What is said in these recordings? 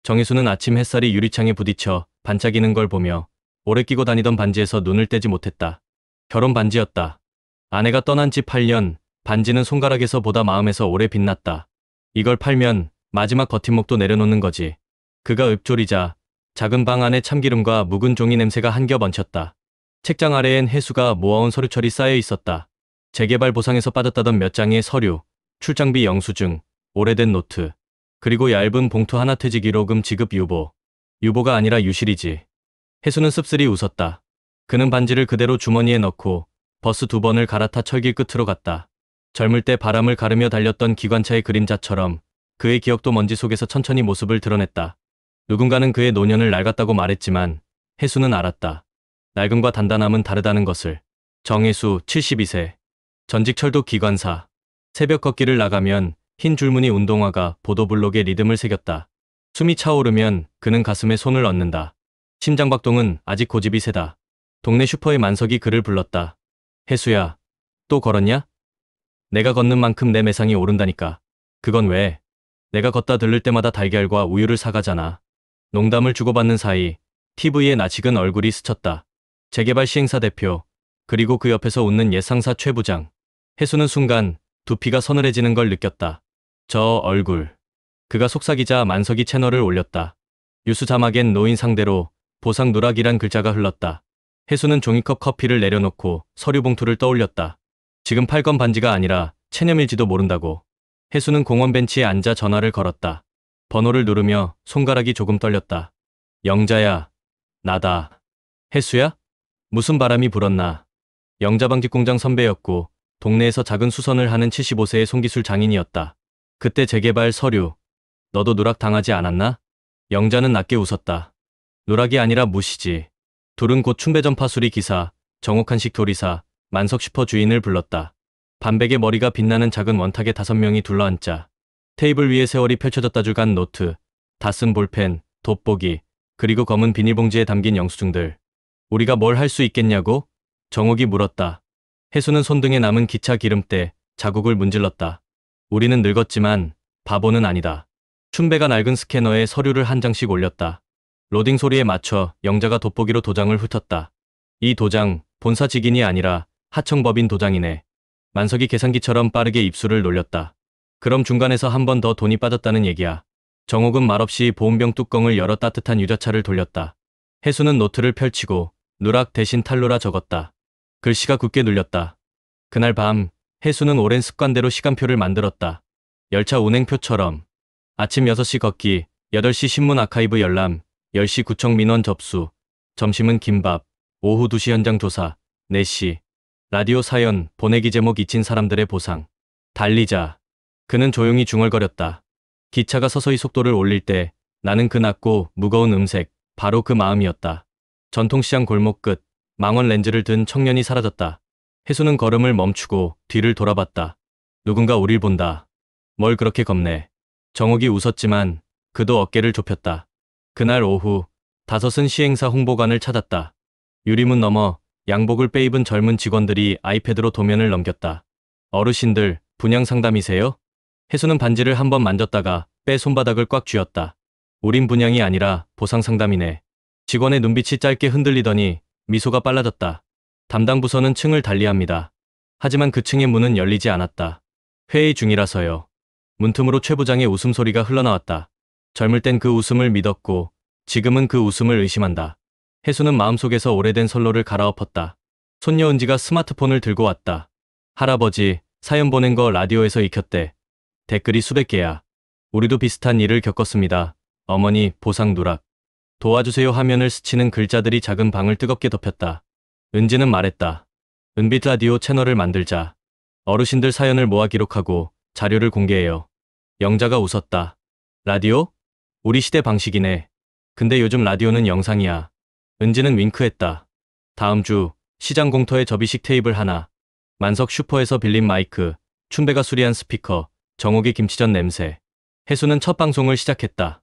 정혜수는 아침 햇살이 유리창에 부딪혀 반짝이는 걸 보며 오래 끼고 다니던 반지에서 눈을 떼지 못했다. 결혼 반지였다. 아내가 떠난 지 8년, 반지는 손가락에서 보다 마음에서 오래 빛났다. 이걸 팔면 마지막 버팀목도 내려놓는 거지. 그가 읊조리자 작은 방 안에 참기름과 묵은 종이 냄새가 한 겹 얹혔다. 책장 아래엔 혜수가 모아온 서류철이 쌓여 있었다. 재개발 보상에서 빠졌다던 몇 장의 서류, 출장비 영수증, 오래된 노트, 그리고 얇은 봉투 하나 퇴직일로금 지급 유보. 유보가 아니라 유실이지. 혜수는 씁쓸히 웃었다. 그는 반지를 그대로 주머니에 넣고 버스 2번을 갈아타 철길 끝으로 갔다. 젊을 때 바람을 가르며 달렸던 기관차의 그림자처럼 그의 기억도 먼지 속에서 천천히 모습을 드러냈다. 누군가는 그의 노년을 낡았다고 말했지만 혜수는 알았다. 낡음과 단단함은 다르다는 것을. 정혜수 72세. 전직 철도 기관사. 새벽 걷기를 나가면 흰 줄무늬 운동화가 보도블록에 리듬을 새겼다. 숨이 차오르면 그는 가슴에 손을 얹는다. 심장박동은 아직 고집이 세다. 동네 슈퍼의 만석이 그를 불렀다. 혜수야, 또 걸었냐? 내가 걷는 만큼 내 매상이 오른다니까. 그건 왜? 내가 걷다 들를 때마다 달걀과 우유를 사가잖아. 농담을 주고받는 사이 TV에 낯익은 얼굴이 스쳤다. 재개발 시행사 대표, 그리고 그 옆에서 웃는 옛 상사 최 부장. 혜수는 순간 두피가 서늘해지는 걸 느꼈다. 저 얼굴. 그가 속삭이자 만석이 채널을 올렸다. 뉴스 자막엔 노인 상대로 보상 누락이란 글자가 흘렀다. 혜수는 종이컵 커피를 내려놓고 서류 봉투를 떠올렸다. 지금 팔 건 반지가 아니라 체념일지도 모른다고. 혜수는 공원 벤치에 앉아 전화를 걸었다. 번호를 누르며 손가락이 조금 떨렸다. 영자야, 나다. 혜수야? 무슨 바람이 불었나. 영자방직 공장 선배였고 동네에서 작은 수선을 하는 75세의 손기술 장인이었다. 그때 재개발 서류, 너도 누락 당하지 않았나? 영자는 낮게 웃었다. 누락이 아니라 무시지. 둘은 곧 춘배전파 수리 기사, 정옥한식 조리사, 만석 슈퍼 주인을 불렀다. 반백의 머리가 빛나는 작은 원탁에 5명이 둘러앉자 테이블 위에 세월이 펼쳐졌다 줄 간 노트, 다 쓴 볼펜, 돋보기, 그리고 검은 비닐봉지에 담긴 영수증들. 우리가 뭘 할 수 있겠냐고? 정옥이 물었다. 혜수는 손등에 남은 기차 기름때 자국을 문질렀다. 우리는 늙었지만 바보는 아니다. 춘배가 낡은 스캐너에 서류를 한 장씩 올렸다. 로딩 소리에 맞춰 영자가 돋보기로 도장을 훑었다. 이 도장, 본사 직인이 아니라 하청법인 도장이네. 만석이 계산기처럼 빠르게 입술을 놀렸다. 그럼 중간에서 한 번 더 돈이 빠졌다는 얘기야. 정옥은 말없이 보온병 뚜껑을 열어 따뜻한 유자차를 돌렸다. 혜수는 노트를 펼치고 누락 대신 탈로라 적었다. 글씨가 굳게 눌렸다. 그날 밤 혜수는 오랜 습관대로 시간표를 만들었다. 열차 운행표처럼. 아침 6시 걷기, 8시 신문 아카이브 열람, 10시 구청 민원 접수, 점심은 김밥, 오후 2시 현장 조사, 4시 라디오 사연, 보내기 제목 잊힌 사람들의 보상. 달리자. 그는 조용히 중얼거렸다. 기차가 서서히 속도를 올릴 때 나는 그 낮고 무거운 음색, 바로 그 마음이었다. 전통시장 골목 끝, 망원 렌즈를 든 청년이 사라졌다. 혜수는 걸음을 멈추고 뒤를 돌아봤다. 누군가 우릴 본다. 뭘 그렇게 겁내. 정옥이 웃었지만 그도 어깨를 좁혔다. 그날 오후 5은 시행사 홍보관을 찾았다. 유리문 너머 양복을 빼입은 젊은 직원들이 아이패드로 도면을 넘겼다. 어르신들, 분양 상담이세요? 혜수는 반지를 한번 만졌다가 빼 손바닥을 꽉 쥐었다. 우린 분양이 아니라 보상 상담이네. 직원의 눈빛이 짧게 흔들리더니 미소가 빨라졌다. 담당 부서는 층을 달리합니다. 하지만 그 층의 문은 열리지 않았다. 회의 중이라서요. 문틈으로 최 부장의 웃음소리가 흘러나왔다. 젊을 땐 그 웃음을 믿었고 지금은 그 웃음을 의심한다. 혜수는 마음속에서 오래된 선로를 갈아엎었다. 손녀 은지가 스마트폰을 들고 왔다. 할아버지, 사연 보낸 거 라디오에서 익혔대. 댓글이 수백 개야. 우리도 비슷한 일을 겪었습니다. 어머니, 보상 누락. 도와주세요. 화면을 스치는 글자들이 작은 방을 뜨겁게 덮였다. 은지는 말했다. 은빛 라디오 채널을 만들자. 어르신들 사연을 모아 기록하고 자료를 공개해요. 영자가 웃었다. 라디오? 우리 시대 방식이네. 근데 요즘 라디오는 영상이야. 은지는 윙크했다. 다음 주 시장 공터에 접이식 테이블 하나. 만석 슈퍼에서 빌린 마이크, 춘배가 수리한 스피커, 정옥의 김치전 냄새. 혜수는 첫 방송을 시작했다.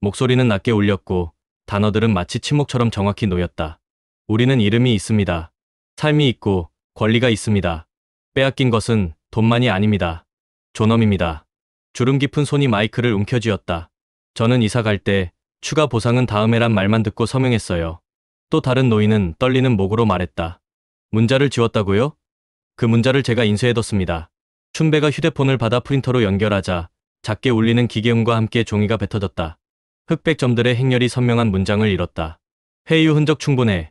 목소리는 낮게 울렸고 단어들은 마치 침묵처럼 정확히 놓였다. 우리는 이름이 있습니다. 삶이 있고 권리가 있습니다. 빼앗긴 것은 돈만이 아닙니다. 존엄입니다. 주름 깊은 손이 마이크를 움켜쥐었다. 저는 이사 갈 때 추가 보상은 다음에란 말만 듣고 서명했어요. 또 다른 노인은 떨리는 목으로 말했다. 문자를 지웠다고요? 그 문자를 제가 인쇄해뒀습니다. 춘배가 휴대폰을 받아 프린터로 연결하자 작게 울리는 기계음과 함께 종이가 뱉어졌다. 흑백 점들의 행렬이 선명한 문장을 이뤘다. 회의 후 흔적 충분해.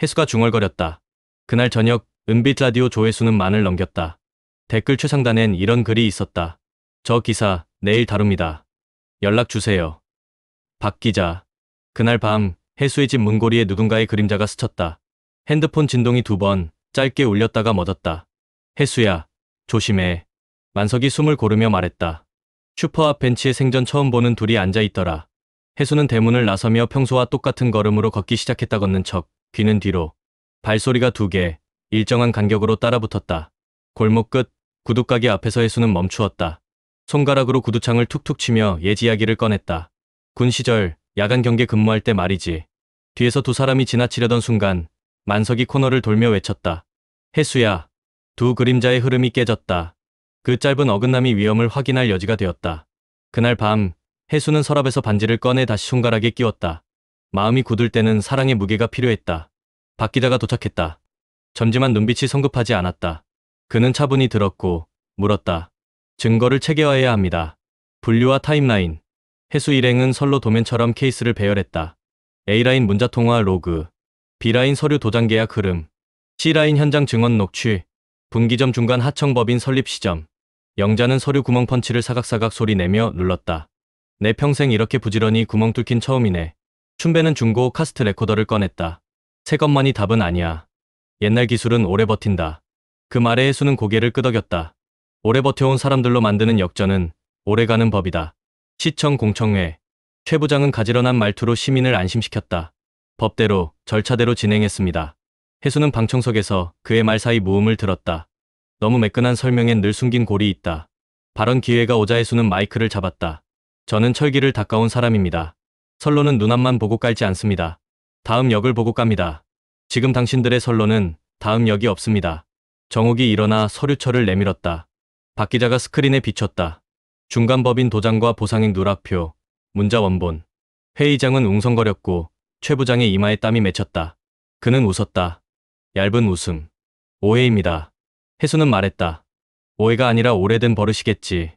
해수가 중얼거렸다. 그날 저녁 은빛 라디오 조회수는 만을 넘겼다. 댓글 최상단엔 이런 글이 있었다. 저 기사 내일 다룹니다. 연락 주세요. 박 기자. 그날 밤 해수의 집 문고리에 누군가의 그림자가 스쳤다. 핸드폰 진동이 2번 짧게 울렸다가 멎었다. 해수야, 조심해. 만석이 숨을 고르며 말했다. 슈퍼 앞 벤치에 생전 처음 보는 둘이 앉아있더라. 해수는 대문을 나서며 평소와 똑같은 걸음으로 걷기 시작했다. 걷는 척 귀는 뒤로. 발소리가 2개 일정한 간격으로 따라붙었다. 골목 끝 구두가게 앞에서 해수는 멈추었다. 손가락으로 구두창을 툭툭 치며 옛 이야기를 꺼냈다. 군 시절 야간 경계 근무할 때 말이지. 뒤에서 2 사람이 지나치려던 순간 만석이 코너를 돌며 외쳤다. 해수야. 2 그림자의 흐름이 깨졌다. 그 짧은 어긋남이 위험을 확인할 여지가 되었다. 그날 밤 해수는 서랍에서 반지를 꺼내 다시 손가락에 끼웠다. 마음이 굳을 때는 사랑의 무게가 필요했다. 박 기자가 도착했다. 점지만 눈빛이 성급하지 않았다. 그는 차분히 들었고 물었다. 증거를 체계화해야 합니다. 분류와 타임라인. 해수 일행은 선로 도면처럼 케이스를 배열했다. A라인 문자통화 로그, B라인 서류 도장 계약 흐름, C라인 현장 증언 녹취, 분기점 중간 하청법인 설립 시점. 영자는 서류 구멍 펀치를 사각사각 소리 내며 눌렀다. 내 평생 이렇게 부지런히 구멍 뚫긴 처음이네. 춘배는 중고 카스트 레코더를 꺼냈다. 새 것만이 답은 아니야. 옛날 기술은 오래 버틴다. 그 말에 해수는 고개를 끄덕였다. 오래 버텨온 사람들로 만드는 역전은 오래가는 법이다. 시청 공청회. 최 부장은 가지런한 말투로 시민을 안심시켰다. 법대로, 절차대로 진행했습니다. 해수는 방청석에서 그의 말 사이 무음을 들었다. 너무 매끈한 설명엔 늘 숨긴 골이 있다. 발언 기회가 오자 해수는 마이크를 잡았다. 저는 철기를 닦아온 사람입니다. 선로는 눈앞만 보고 깔지 않습니다. 다음 역을 보고 깝니다. 지금 당신들의 선로는 다음 역이 없습니다. 정옥이 일어나 서류철을 내밀었다. 박 기자가 스크린에 비췄다. 중간법인 도장과 보상액 누락표, 문자 원본. 회의장은 웅성거렸고 최 부장의 이마에 땀이 맺혔다. 그는 웃었다. 얇은 웃음. 오해입니다. 해수는 말했다. 오해가 아니라 오래된 버릇이겠지.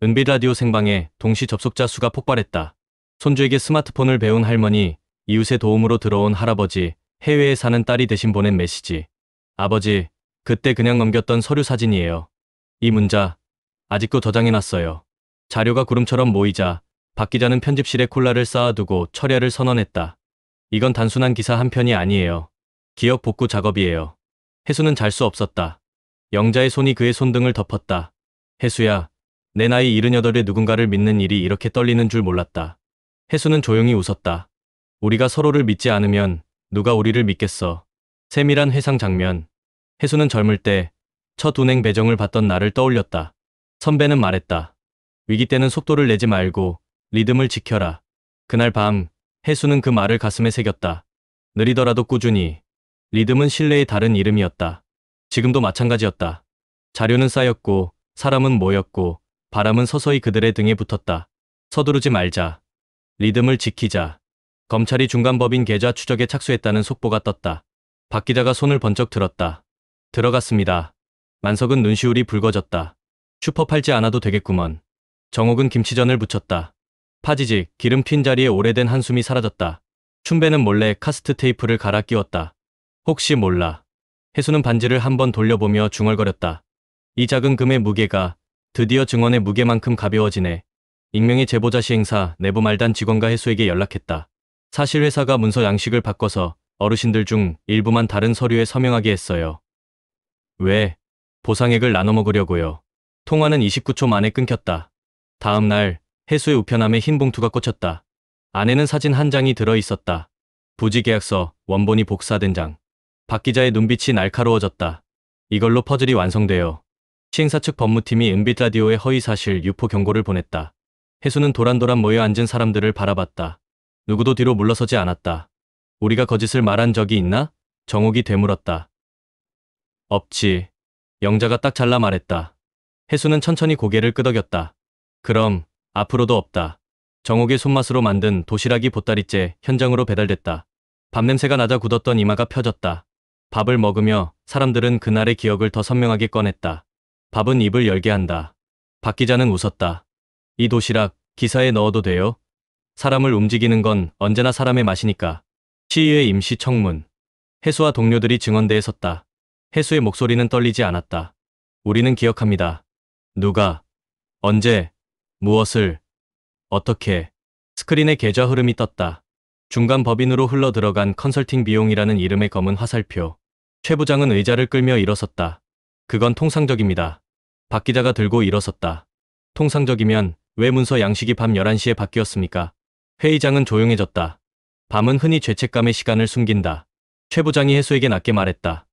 은빛 라디오 생방에 동시 접속자 수가 폭발했다. 손주에게 스마트폰을 배운 할머니, 이웃의 도움으로 들어온 할아버지, 해외에 사는 딸이 대신 보낸 메시지. 아버지, 그때 그냥 넘겼던 서류 사진이에요. 이 문자, 아직도 저장해놨어요. 자료가 구름처럼 모이자 박 기자는 편집실에 콜라를 쌓아두고 철야를 선언했다. 이건 단순한 기사 한 편이 아니에요. 기억 복구 작업이에요. 해수는 잘 수 없었다. 영자의 손이 그의 손등을 덮었다. 해수야, 내 나이 78에 누군가를 믿는 일이 이렇게 떨리는 줄 몰랐다. 해수는 조용히 웃었다. 우리가 서로를 믿지 않으면 누가 우리를 믿겠어. 세밀한 회상 장면. 해수는 젊을 때 첫 운행 배정을 받던 나를 떠올렸다. 선배는 말했다. 위기 때는 속도를 내지 말고 리듬을 지켜라. 그날 밤 해수는 그 말을 가슴에 새겼다. 느리더라도 꾸준히. 리듬은 신뢰의 다른 이름이었다. 지금도 마찬가지였다. 자료는 쌓였고 사람은 모였고 바람은 서서히 그들의 등에 붙었다. 서두르지 말자. 리듬을 지키자. 검찰이 중간법인 계좌 추적에 착수했다는 속보가 떴다. 박 기자가 손을 번쩍 들었다. 들어갔습니다. 만석은 눈시울이 붉어졌다. 슈퍼 팔지 않아도 되겠구먼. 정옥은 김치전을 부쳤다. 파지직, 기름 튄 자리에 오래된 한숨이 사라졌다. 춘배는 몰래 카스트 테이프를 갈아 끼웠다. 혹시 몰라. 해수는 반지를 한번 돌려보며 중얼거렸다. 이 작은 금의 무게가 드디어 증언의 무게만큼 가벼워지네. 익명의 제보자 시행사 내부 말단 직원과 해수에게 연락했다. 사실 회사가 문서 양식을 바꿔서 어르신들 중 일부만 다른 서류에 서명하게 했어요. 왜? 보상액을 나눠 먹으려고요. 통화는 29초 만에 끊겼다. 다음 날 해수의 우편함에 흰 봉투가 꽂혔다. 안에는 사진 한 장이 들어있었다. 부지 계약서, 원본이 복사된 장. 박 기자의 눈빛이 날카로워졌다. 이걸로 퍼즐이 완성돼요. 시행사 측 법무팀이 은빛 라디오에 허위사실 유포 경고를 보냈다. 해수는 도란도란 모여 앉은 사람들을 바라봤다. 누구도 뒤로 물러서지 않았다. 우리가 거짓을 말한 적이 있나? 정옥이 되물었다. 없지. 영자가 딱 잘라 말했다. 해수는 천천히 고개를 끄덕였다. 그럼 앞으로도 없다. 정옥의 손맛으로 만든 도시락이 보따리째 현장으로 배달됐다. 밥 냄새가 나자 굳었던 이마가 펴졌다. 밥을 먹으며 사람들은 그날의 기억을 더 선명하게 꺼냈다. 밥은 입을 열게 한다. 박 기자는 웃었다. 이 도시락 기사에 넣어도 돼요? 사람을 움직이는 건 언제나 사람의 맛이니까. 시의회 임시 청문. 해수와 동료들이 증언대에 섰다. 해수의 목소리는 떨리지 않았다. 우리는 기억합니다. 누가, 언제, 무엇을, 어떻게. 스크린에 계좌 흐름이 떴다. 중간 법인으로 흘러들어간 컨설팅 비용이라는 이름의 검은 화살표. 최 부장은 의자를 끌며 일어섰다. 그건 통상적입니다. 박 기자가 들고 일어섰다. 통상적이면 왜 문서 양식이 밤 11시에 바뀌었습니까? 회의장은 조용해졌다. 밤은 흔히 죄책감의 시간을 숨긴다. 최 부장이 해수에게 낮게 말했다.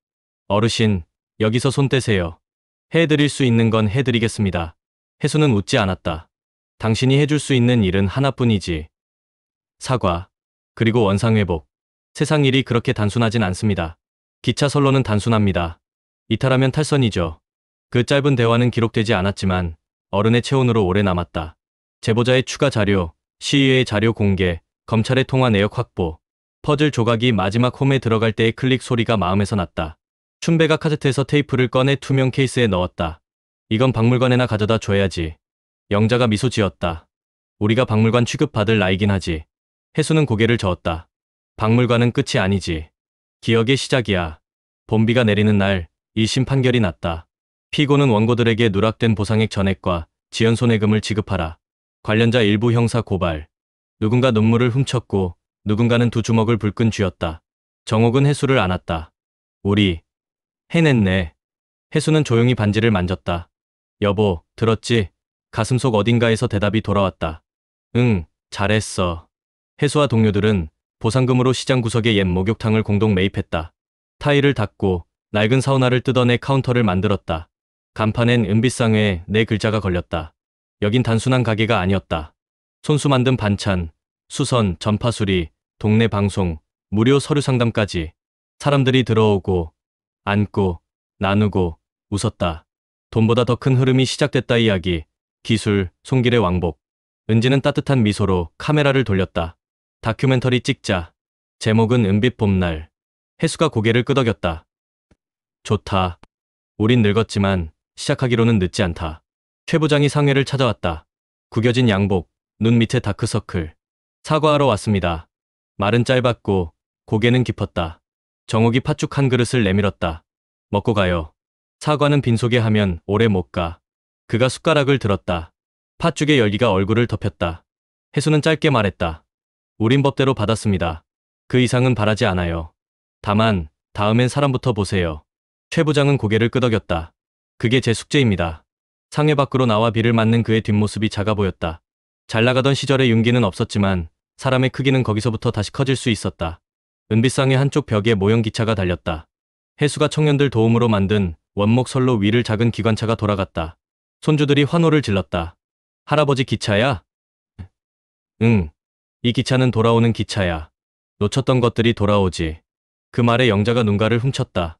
어르신, 여기서 손 떼세요. 해드릴 수 있는 건 해드리겠습니다. 해수는 웃지 않았다. 당신이 해줄 수 있는 일은 하나뿐이지. 사과, 그리고 원상회복. 세상 일이 그렇게 단순하진 않습니다. 기차 선로는 단순합니다. 이탈하면 탈선이죠. 그 짧은 대화는 기록되지 않았지만 어른의 체온으로 오래 남았다. 제보자의 추가 자료, 시의회의 자료 공개, 검찰의 통화 내역 확보. 퍼즐 조각이 마지막 홈에 들어갈 때의 클릭 소리가 마음에서 났다. 춘배가 카세트에서 테이프를 꺼내 투명 케이스에 넣었다. 이건 박물관에나 가져다 줘야지. 영자가 미소 지었다. 우리가 박물관 취급받을 나이긴 하지. 해수는 고개를 저었다. 박물관은 끝이 아니지. 기억의 시작이야. 봄비가 내리는 날 1심 판결이 났다. 피고는 원고들에게 누락된 보상액 전액과 지연 손해금을 지급하라. 관련자 일부 형사 고발. 누군가 눈물을 훔쳤고 누군가는 두 주먹을 불끈 쥐었다. 정옥은 해수를 안았다. 우리 해냈네. 해수는 조용히 반지를 만졌다. 여보, 들었지? 가슴속 어딘가에서 대답이 돌아왔다. 응, 잘했어. 해수와 동료들은 보상금으로 시장 구석에 옛 목욕탕을 공동 매입했다. 타일을 닦고 낡은 사우나를 뜯어내 카운터를 만들었다. 간판엔 은빛상회에 네 글자가 걸렸다. 여긴 단순한 가게가 아니었다. 손수 만든 반찬, 수선, 전파수리, 동네 방송, 무료 서류 상담까지. 사람들이 들어오고, 앉고, 나누고, 웃었다. 돈보다 더 큰 흐름이 시작됐다 이야기. 기술, 손길의 왕복. 은지는 따뜻한 미소로 카메라를 돌렸다. 다큐멘터리 찍자. 제목은 은빛 봄날. 해수가 고개를 끄덕였다. 좋다. 우린 늙었지만 시작하기로는 늦지 않다. 최 부장이 상회를 찾아왔다. 구겨진 양복, 눈 밑에 다크서클. 사과하러 왔습니다. 말은 짧았고 고개는 깊었다. 정옥이 팥죽 한 그릇을 내밀었다. 먹고 가요. 사과는 빈속에 하면 오래 못 가. 그가 숟가락을 들었다. 팥죽의 열기가 얼굴을 덮였다. 해수는 짧게 말했다. 우린 법대로 받았습니다. 그 이상은 바라지 않아요. 다만 다음엔 사람부터 보세요. 최 부장은 고개를 끄덕였다. 그게 제 숙제입니다. 상회 밖으로 나와 비를 맞는 그의 뒷모습이 작아 보였다. 잘 나가던 시절의 윤기는 없었지만 사람의 크기는 거기서부터 다시 커질 수 있었다. 은빛상의 한쪽 벽에 모형 기차가 달렸다. 해수가 청년들 도움으로 만든 원목 선로 위를 작은 기관차가 돌아갔다. 손주들이 환호를 질렀다. 할아버지 기차야? 응. 이 기차는 돌아오는 기차야. 놓쳤던 것들이 돌아오지. 그 말에 영자가 눈가를 훔쳤다.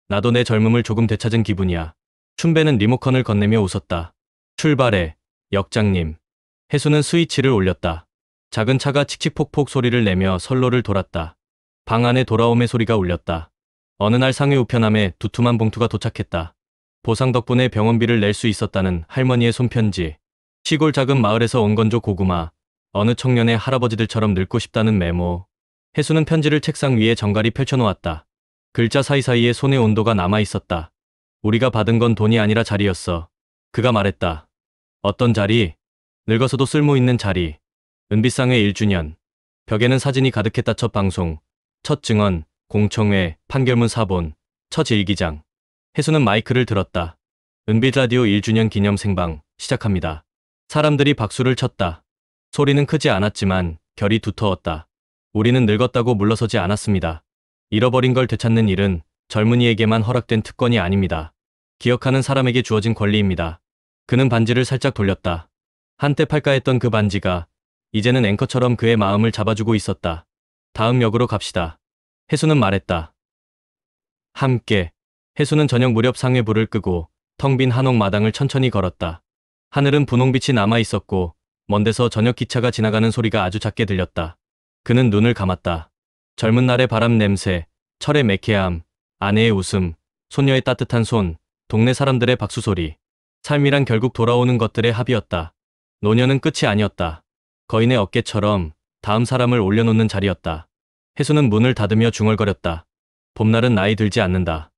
나도 내 젊음을 조금 되찾은 기분이야. 춘배는 리모컨을 건네며 웃었다. 출발해, 역장님. 해수는 스위치를 올렸다. 작은 차가 칙칙폭폭 소리를 내며 선로를 돌았다. 방 안에 돌아옴의 소리가 울렸다. 어느 날 상해 우편함에 두툼한 봉투가 도착했다. 보상 덕분에 병원비를 낼 수 있었다는 할머니의 손편지. 시골 작은 마을에서 온 건조 고구마. 어느 청년의 할아버지들처럼 늙고 싶다는 메모. 해수는 편지를 책상 위에 정갈이 펼쳐놓았다. 글자 사이사이에 손의 온도가 남아있었다. 우리가 받은 건 돈이 아니라 자리였어. 그가 말했다. 어떤 자리? 늙어서도 쓸모있는 자리. 은빛상회 1주년. 벽에는 사진이 가득했다. 첫 방송, 첫 증언, 공청회, 판결문 사본, 첫 일기장. 해수는 마이크를 들었다. 은빛 라디오 1주년 기념 생방 시작합니다. 사람들이 박수를 쳤다. 소리는 크지 않았지만 결이 두터웠다. 우리는 늙었다고 물러서지 않았습니다. 잃어버린 걸 되찾는 일은 젊은이에게만 허락된 특권이 아닙니다. 기억하는 사람에게 주어진 권리입니다. 그는 반지를 살짝 돌렸다. 한때 팔까했던 그 반지가 이제는 앵커처럼 그의 마음을 잡아주고 있었다. 다음 역으로 갑시다. 해수는 말했다. 함께. 해수는 저녁 무렵 상회 불을 끄고 텅 빈 한옥 마당을 천천히 걸었다. 하늘은 분홍빛이 남아 있었고 먼데서 저녁 기차가 지나가는 소리가 아주 작게 들렸다. 그는 눈을 감았다. 젊은 날의 바람 냄새, 철의 매캐함, 아내의 웃음, 손녀의 따뜻한 손, 동네 사람들의 박수 소리. 삶이란 결국 돌아오는 것들의 합이었다. 노년은 끝이 아니었다. 거인의 어깨처럼 다음 사람을 올려놓는 자리였다. 혜수는 문을 닫으며 중얼거렸다. 봄날은 나이 들지 않는다.